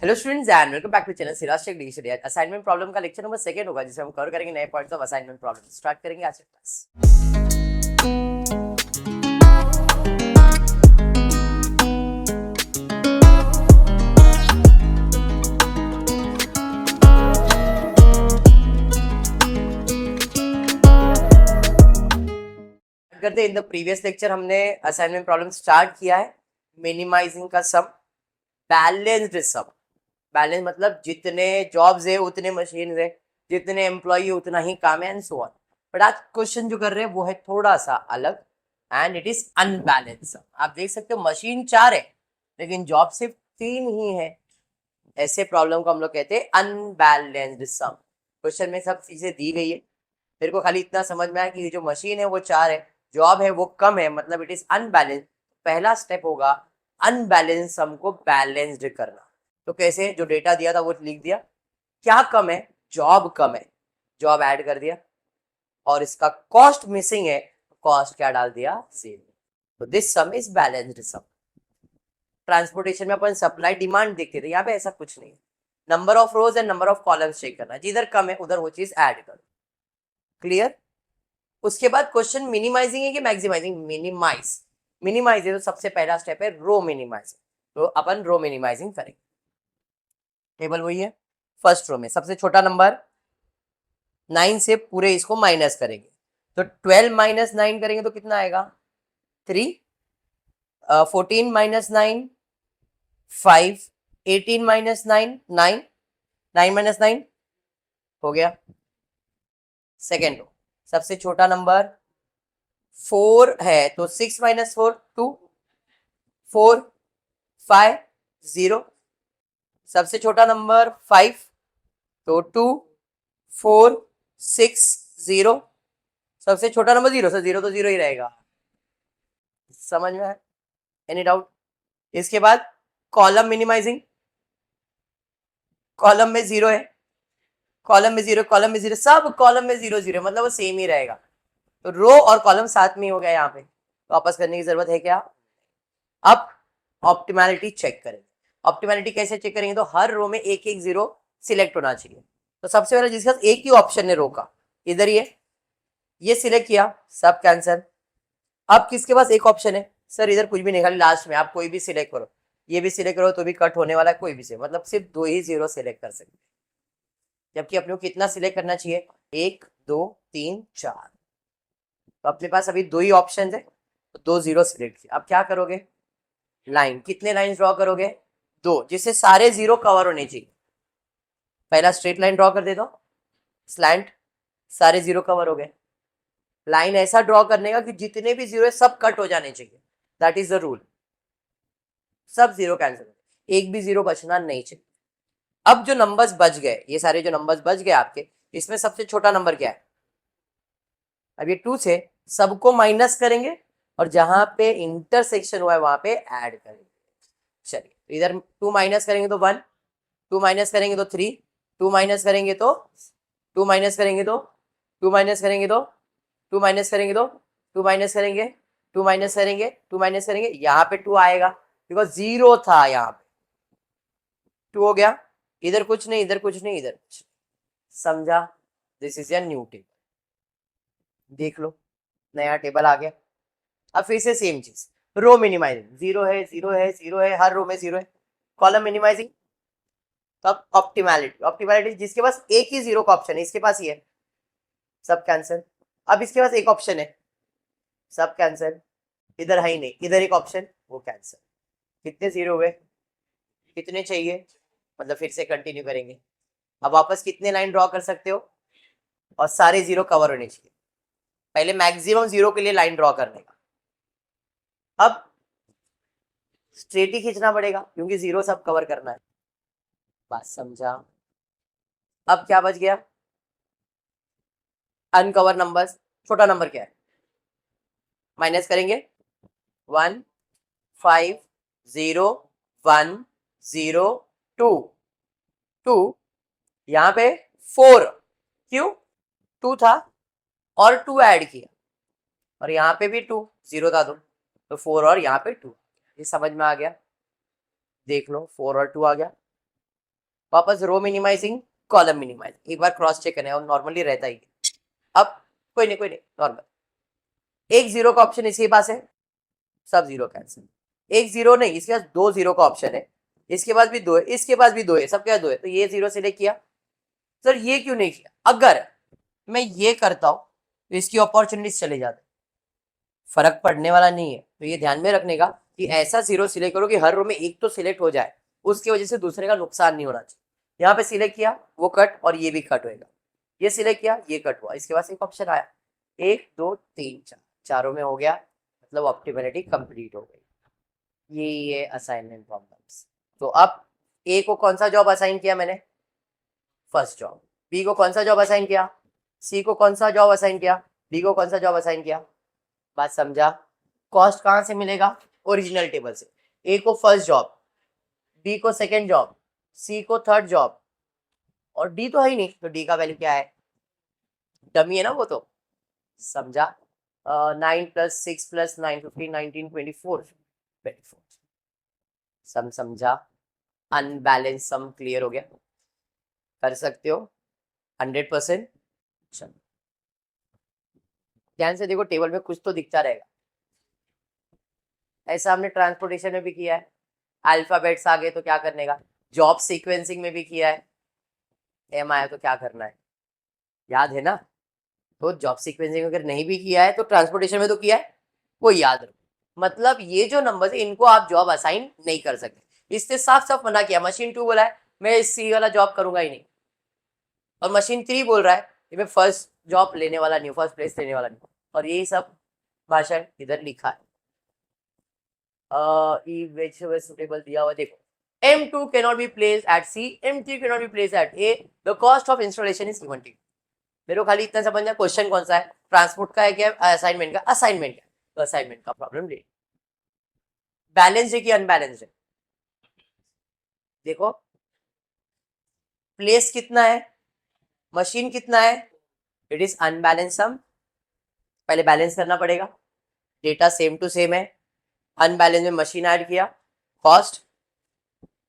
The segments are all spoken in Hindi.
Hello students and welcome back to channel सिरास्टेक डिजिटल। असाइनमेंट प्रॉब्लम का लेक्चर नंबर 2 होगा जिसमें हम कवर करेंगे नए points of assignment problem. Start करेंगे आज से क्लास। करते इन द प्रीवियस लेक्चर हमने असाइनमेंट प्रॉब्लम स्टार्ट किया है मिनिमाइजिंग का सम, बैलेंस्ड सम। बैलेंस मतलब जितने जॉब्स है उतने मशीन है, जितने एम्प्लॉय उतना ही काम है एंड सो ऑन। बट आज क्वेश्चन जो कर रहे हैं वो है थोड़ा सा अलग एंड इट इज अनबैलेंस सम। आप देख सकते हो मशीन 4 है लेकिन जॉब सिर्फ 3 ही है। ऐसे प्रॉब्लम को हम लोग कहते हैं अनबैलेंस्ड सम। क्वेश्चन में सब चीजें दी गई है, मेरे को खाली इतना समझ में आया कि जो मशीन है वो 4 है, जॉब है वो कम है, मतलब इट इज अनबैलेंस। पहला स्टेप होगा अनबैलेंस सम को बैलेंस्ड करना। तो कैसे, जो डेटा दिया था वो लिख दिया, क्या कम है, जॉब कम है, जॉब ऐड कर दिया, और इसका कॉस्ट मिसिंग है, कॉस्ट क्या डाल दिया, सेम। तो this sum is balanced sum. Transportation में अपन सप्लाई डिमांड देखते थे, यहाँ पे ऐसा कुछ नहीं है। Number of rows and number of columns check करना, जिधर कम है उधर वो चीज ऐड करो। क्लियर। उसके बाद क्वेश्चन मिनिमाइजिंग है कि मैक्सिमाइजिंग, मिनिमाइज। मिनिमाइज है तो सबसे पहला स्टेप है रो मिनिमाइजिंग, तो अपन रो मिनिमाइजिंग करेंगे। टेबल वही है, फर्स्ट रो में सबसे छोटा नंबर 9 से पूरे इसको माइनस करेंगे, तो 12 माइनस 9 करेंगे तो कितना आएगा 3, 14 माइनस 9 5, 18 माइनस 9 9, 9 माइनस 9 हो गया। सेकेंड रो सबसे छोटा नंबर 4 है तो 6 माइनस 4 2, 4 5 0। सबसे छोटा नंबर 5 तो 2 4 6 0। सबसे छोटा नंबर 0, सर 0 तो 0 ही रहेगा। समझ में है, एनी डाउट। इसके बाद कॉलम मिनिमाइजिंग, कॉलम में 0 है, कॉलम में 0, कॉलम में 0, सब कॉलम में 0 0, मतलब वो सेम ही रहेगा। तो रो और कॉलम साथ में हो गया, यहाँ पे वापस करने की जरूरत है क्या। अब ऑप्टिमैलिटी चेक करेंगे। ऑप्टिमैलिटी कैसे चेक करेंगे, तो हर रो में एक एक 0 सिलेक्ट होना चाहिए। तो सबसे पहले जिसके पास एक ही ऑप्शन है रो का, इधर ये सिलेक्ट किया, सब कैंसिल। अब किसके पास एक ऑप्शन है, सर इधर कुछ भी नहीं, खाली लास्ट में आप कोई भी सिलेक्ट करो, ये भी सिलेक्ट करो तो भी कट होने वाला है, कोई भी से, मतलब सिर्फ 2 ही 0 सिलेक्ट कर सकते हैं। जबकि अपने को कितना सिलेक्ट करना चाहिए, 1 2 3 4। तो अपने पास अभी 2 ही ऑप्शन है तो 2 0 सिलेक्ट किया। अब क्या करोगे, लाइन, कितने लाइन ड्रॉ करोगे, 2, जिससे सारे 0 कवर होने चाहिए। पहला स्ट्रेट लाइन ड्रॉ कर दे दो, स्लैंट, सारे 0 कवर हो गए। लाइन ऐसा ड्रॉ करने का कि जितने भी 0 है सब कट हो जाने चाहिए, दैट इज द रूल। सब 0 कैंसिल, एक भी 0 बचना नहीं चाहिए। अब जो नंबर्स बच गए, ये सारे जो नंबर्स बच गए आपके, इसमें सबसे छोटा नंबर क्या है, अब ये 2 से सबको माइनस करेंगे और जहां पे इंटरसेक्शन हुआ है वहां पे ऐड करेंगे। चलिए इधर 2 माइनस करेंगे तो 1, 2 माइनस करेंगे तो 3, 2 माइनस करेंगे तो 2 माइनस करेंगे तो 2 माइनस करेंगे तो 2 माइनस करेंगे तो 2 माइनस करेंगे, 2 माइनस करेंगे, 2 माइनस करेंगे, यहाँ पे 2 आएगा बिकॉज 0 था, यहाँ पे 2 हो गया। इधर कुछ नहीं, इधर कुछ नहीं, इधर कुछ नहीं। समझा, दिस इज न्यू टेबल। देख लो नया टेबल आ गया। अब फिर से सेम चीज, रो मिनिमाइजिंग, 0 है 0 है 0 है, हर रो में 0 है। कॉलम मिनिमाइजिंग, तो अब ऑप्टिमैलिटी, ऑप्टिमैलिटी जिसके पास एक ही 0 का ऑप्शन है, इसके पास ही है, सब कैंसिल। अब इसके पास एक ऑप्शन है, सब कैंसिल, इधर है ही नहीं, इधर एक ऑप्शन, वो कैंसिल। कितने 0 हुए, कितने चाहिए, मतलब फिर से कंटिन्यू करेंगे। अब वापस कितने लाइन ड्रॉ कर सकते हो, और सारे 0 कवर होने चाहिए। पहले मैक्सिमम 0 के लिए लाइन ड्रॉ करने का, अब स्ट्रेट ही खींचना पड़ेगा क्योंकि 0 सब कवर करना है। बात समझा। अब क्या बच गया, अनकवर नंबर्स। छोटा नंबर क्या है, माइनस करेंगे 1 5 0 1 0 2 2, यहाँ पे 4, क्यों, 2 था और 2 ऐड किया, और यहाँ पे भी 2, 0 था तो 4 और यहाँ पे 2। ये समझ में आ गया, देख लो 4 और 2 आ गया। वापस रो मिनिमाइजिंग, कॉलम मिनिमाइजिंग, एक बार क्रॉस चेक करना है और नॉर्मली रहता ही। अब कोई नहीं नॉर्मल, एक जीरो का ऑप्शन इसके पास है, सब जीरो कैंसिल, एक जीरो नहीं, इसके पास दो जीरो का ऑप्शन है, इसके पास भी दो है, इसके पास भी दो है, सबके पास दो है, तो ये जीरो सिलेक्ट किया। सर ये क्यों नहीं किया? अगर मैं ये करता हूं तो इसकी अपॉर्चुनिटीज चले जाते, फर्क पड़ने वाला नहीं है। तो ये ध्यान में रखने का कि ऐसा जीरो सिलेक्ट करो कि हर रो में एक तो सिलेक्ट हो जाए, उसकी वजह से दूसरे का नुकसान नहीं होना चाहिए। यहाँ पे सिलेक्ट किया वो कट और ये भी कट होएगा, ये सिलेक्ट किया ये कट हुआ, इसके पास एक ऑप्शन आया, एक दो तीन चार, चारों में हो गया, मतलब ऑप्टिमैलिटी कंप्लीट हो गई। ये असाइनमेंट प्रॉब्लम्स। तो अब ए को कौन सा जॉब असाइन किया मैंने? First job. बी को कौन सा जॉब असाइन किया? सी को कौन सा जॉब असाइन किया? डी को कौन सा जॉब असाइन किया? बात समझा? कॉस्ट कहां से मिलेगा? ओरिजिनल टेबल से। ए को फर्स्ट जॉब, बी को सेकेंड जॉब, सी को थर्ड जॉब, और डी तो है ही नहीं, तो डी का वैल्यू क्या है? डमी है ना वो तो। समझा? 9 + 6 + 9 15 19 24 24। सम समझा? अनबैलेंस सम क्लियर हो गया? कर सकते हो 100%। चलो ध्यान से देखो, टेबल में कुछ तो दिखता रहेगा। ऐसा हमने ट्रांसपोर्टेशन में भी किया है, अल्फाबेट्स आ गए तो क्या करने का, जॉब सीक्वेंसिंग में भी किया है, एम आया तो क्या करना है, याद है ना? तो जॉब सीक्वेंसिंग अगर नहीं भी किया है तो ट्रांसपोर्टेशन में तो किया है, वो याद रखो। मतलब ये जो नंबर है इनको आप जॉब असाइन नहीं कर सकते, इससे साफ साफ मना किया। मशीन 2 बोला है मैं इस सी वाला जॉब करूंगा ही नहीं, और मशीन 3 बोल रहा है कि मैं फर्स्ट जॉब लेने वाला नहीं हूँ, फर्स्ट प्लेस लेने वाला नहीं हूँ, और यही सब भाषण इधर लिखा है। सुटेबल दिया हुआ देखो, M2 cannot be placed at C, M3 cannot be placed at A, the cost of installation is given to you। मेरे को खाली इतना समझना क्वेश्चन कौन सा है, ट्रांसपोर्ट का है क्या असाइनमेंट का? असाइनमेंट का। तो असाइनमेंट का प्रॉब्लम ले, बैलेंस है कि अनबैलेंस है? देखो प्लेस कितना है, मशीन कितना है, इट इज अनबैलेंस सम। पहले बैलेंस करना पड़ेगा, डेटा सेम टू सेम है, अनबैलेंस में मशीन ऐड किया, कॉस्ट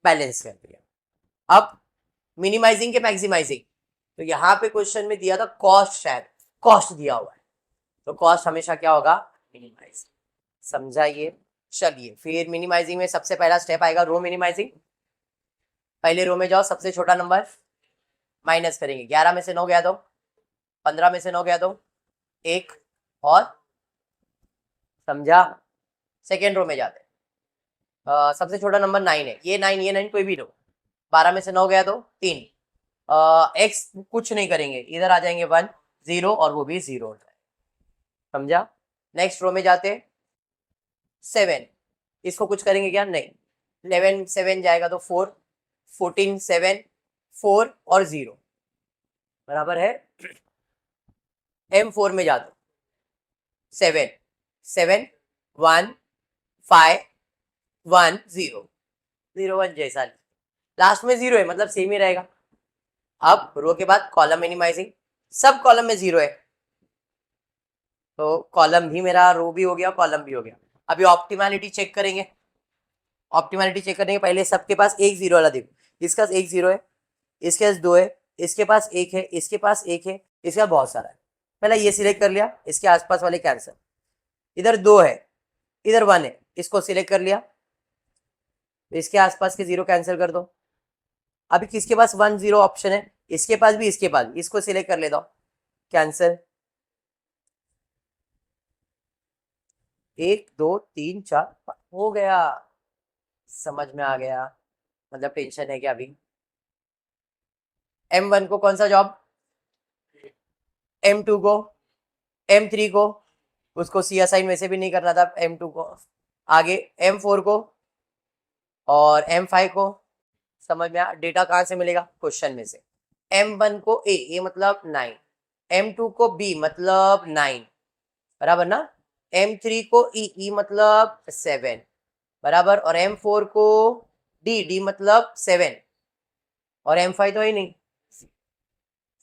बैलेंस कर दिया। अब मिनिमाइजिंग के मैक्सिमाइजिंग, तो यहाँ पे क्वेश्चन में दिया था कॉस्ट, शायद कॉस्ट दिया हुआ है, तो कॉस्ट हमेशा क्या होगा? मिनिमाइज। समझाइए? चलिए फिर मिनिमाइजिंग में सबसे पहला स्टेप आएगा रो मिनिमाइजिंग। पहले रो में जाओ, सबसे छोटा नंबर माइनस करेंगे, 11 में से 9 गया दो, 15 में से 9 गया दो, 1 और, समझा? सेकेंड रो में जाते सबसे छोटा नंबर 9 है, ये 9 ये 9 कोई भी लो, 12 में से 9 गया तो 3, एक्स कुछ नहीं करेंगे, इधर आ जाएंगे 1 0 और वो भी 0 हो जाए। समझा? नेक्स्ट रो में जाते 7, इसको कुछ करेंगे क्या? नहीं, 11 7 जाएगा तो 4, 14 7 4 और 0 बराबर है M4 में जा दो 7 7 1 5 1 0 0 1 जैसा लास्ट में 0 है, मतलब सेम ही रहेगा। अब रो के बाद कॉलम मिनिमाइजिंग, सब कॉलम में 0 है, तो कॉलम भी मेरा रो भी हो गया, कॉलम भी हो गया। अभी ऑप्टिमैलिटी चेक करेंगे। ऑप्टिमैलिटी चेक करने के पहले सबके पास एक 0 वाला देखो, इसके पास एक 0 है, इसके पास 2 है, इसके पास 1 है, इसके पास 1 है, इसके पास बहुत सारा है। पहले ये सिलेक्ट कर लिया, इसके आसपास वाले कैंसिल, इधर 2 है, इधर 1 है, इसको सिलेक्ट कर लिया, इसके आसपास के 0 कैंसिल कर दो। अभी किसके पास 1 0 ऑप्शन है? इसके पास भी, इसके पास भी, इसको सिलेक्ट कर लेता हूं, कैंसिल, 1 2 3 4 हो गया। समझ में आ गया? मतलब टेंशन है क्या अभी? M1 को कौन सा जॉब, M2 को, M3 को, उसको सी असाइन वैसे भी नहीं करना था, M2 को आगे, M4 को और M5 को। समझ में आ? डेटा कहां से मिलेगा? क्वेश्चन में से। M1 को ए मतलब 9, M2 को बी मतलब 9 बराबर ना, M3 को ई मतलब 7 बराबर, और M4 को डी मतलब 7 और M5 तो ही नहीं।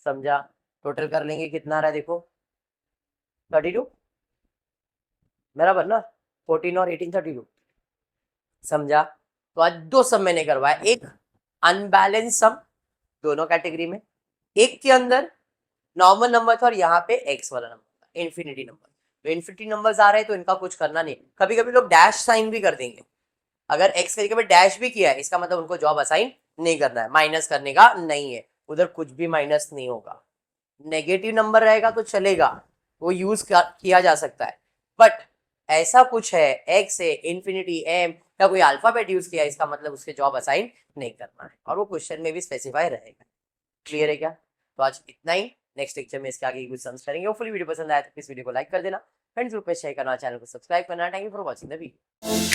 समझा? टोटल कर लेंगे कितना आ रहा है देखो, 32 बराबर ना, 14 और 18 32। समझा? तो आज 2 सम मैंने करवाया, एक अनबैलेंस सम दोनों कैटेगरी में। एक के अंदर नॉर्मल नंबर था और यहाँ पे एक्स वाला नंबर था, इन्फिनिटी नंबर। तो इन्फिनिटी नंबर्स आ रहे हैं तो इनका कुछ करना नहीं। कभी कभी लोग डैश साइन भी कर देंगे, अगर एक्स के जगह पे डैश भी किया है इसका मतलब उनको जॉब असाइन नहीं करना है, माइनस करने का नहीं है, उधर कुछ भी माइनस नहीं होगा। नेगेटिव नंबर रहेगा तो चलेगा, वो यूज किया जा सकता है, बट ऐसा कुछ है एक्स है इन्फिनिटी एम या कोई अल्फाबेट यूज किया इसका मतलब उसके जॉब असाइन नहीं करना है, और वो क्वेश्चन में भी स्पेसिफाई रहेगा। क्लियर है क्या? तो आज इतना ही, नेक्स्ट लेक्चर में इसके आगे कुछ सम्स करेंगे। होपफुली वीडियो पसंद आया तो इस वीडियो को लाइक कर देना, फ्रेंड्स ग्रुप में शेयर करना, चैनल को सब्सक्राइब करना। Thank you for watching the video.